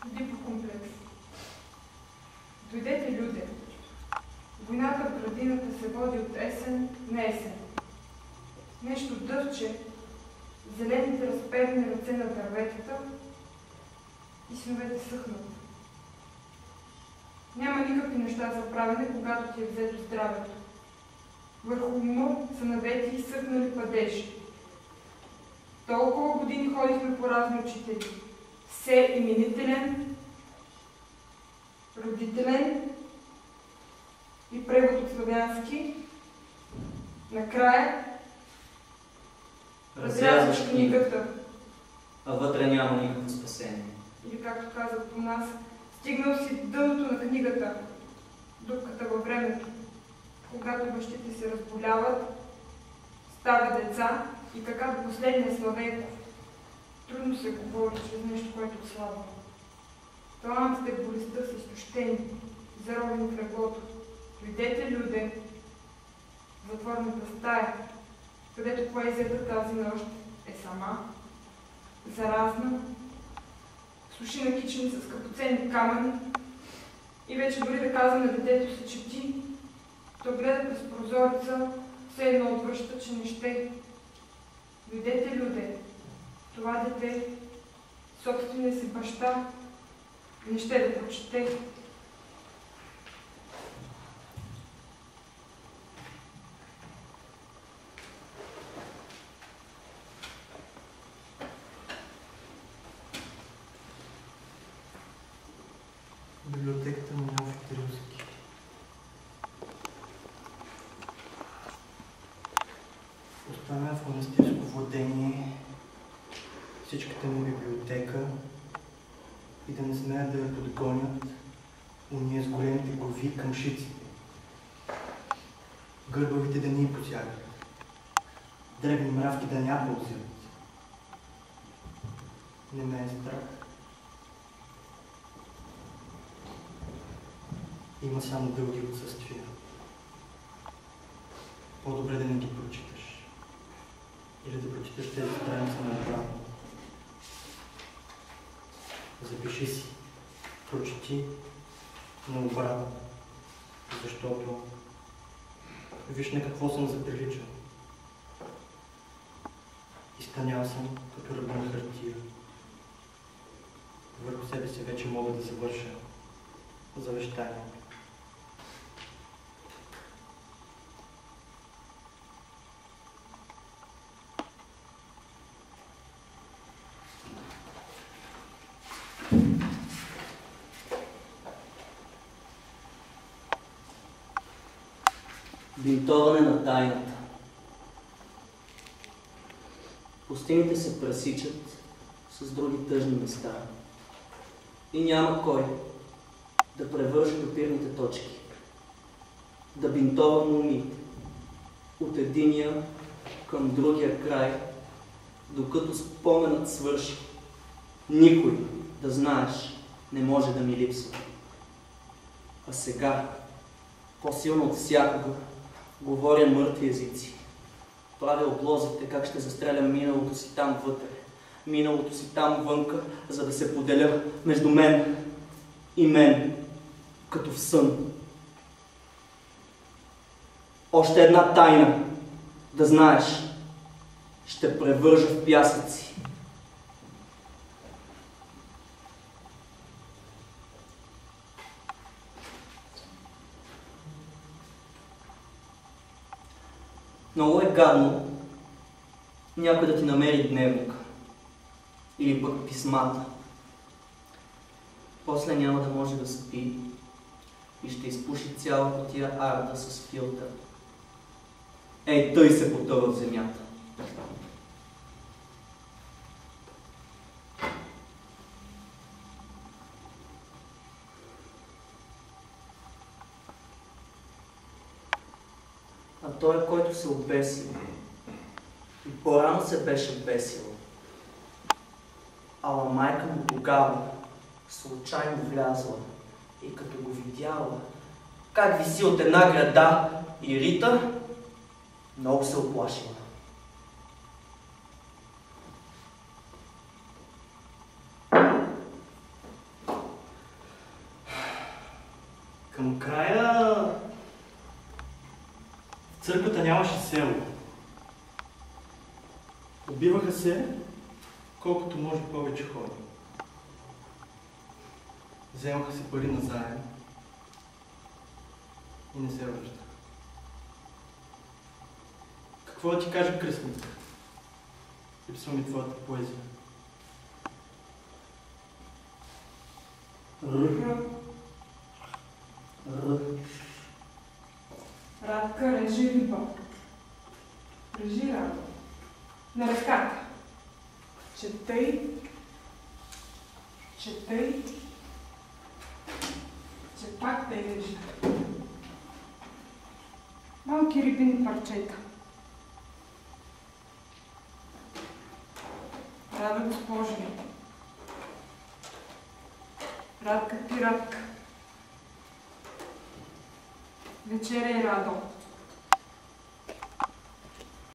Дипокомплекс. Дойдете, люде. Войната в градината се води от есен на есен. Нещо дъвче, зелените разперени ръце на дърветата и сновете съхнат. Няма никакви неща за правене, когато ти е взето здравето. Върху ума са навети и съхнали падежи. Толкова години ходихме по разни учители. Все именителен, родителен и превод от славянски. Накрая разрязваш книгата, а вътре няма никакво спасение. Или както казват по нас, стигнал си дъното на книгата, дупката във времето, когато бащите се разболяват, стават деца и така до последния Славейков. Трудно се говори чрез нещо, което е слабо. Талантите в болестта са изтощени, заровени в леглото. Дойдете, люде, в затворната стая, където поезията тази нощ е сама, заразна, суши накичени с скъпоценни камъни и вече дори да казва на детето си, че ти, то гледа през прозореца, все едно отвръща, че не ще. Дойдете, люде, това дете, собствения си баща, не ще да прочете. Библиотеката на Неофит Рилски. Оставя в монастирско владение всичката му библиотека и да не смеят да я подгонят уния с големите глави и къмшиците. Гърбавите да ни посягат. Дребни мравки да ня пълзят. Не ме е страх. Има само дълги отсъствия. По-добре да не ги прочиташ. Или да прочиташ тези страници на обратно. Запиши си. Прочети на обратно. Защото виж на какво съм заприличал. Изтънял съм като ръба на хартия. Върху себе си вече мога да завърша завещание. Бинтоване на тайната. Пустините се пресичат с други тъжни места и няма кой да превърже допирните точки, да бинтова мумиите от единия към другия край, докато споменът свърши. Никой, да знаеш, не може да ми липсва. А сега, по-силно от всякога, говоря мъртви езици. Правя облозите как ще застрелям миналото си там вътре, миналото си там вънка, за да се поделя между мен и мен, като в сън. Още една тайна, да знаеш, ще превържа в пясъци. Много е гадно някой да ти намери дневника или пък писмата. После няма да може да спи и ще изпуши цяла кутия арта с филтър. Ей, тъй се потъва в земята. А той, който се обесил и по-рано се беше бесил, ала майка му тогава случайно влязла и като го видяла как виси от една града и рита, много се оплашила. Към края в църквата нямаше село. Убиваха се колкото може повече хора. Вземаха се пари назаем и не се връщаха. Какво да ти кажа, кръстник? Липсва ми твоята поезия. Радка режи риба. Режи Радо. На ръката. Четъй, че пак те режи. Малки рибини парчета. Рада госпожо. Радка ти, Радка. Вечеря и Радо.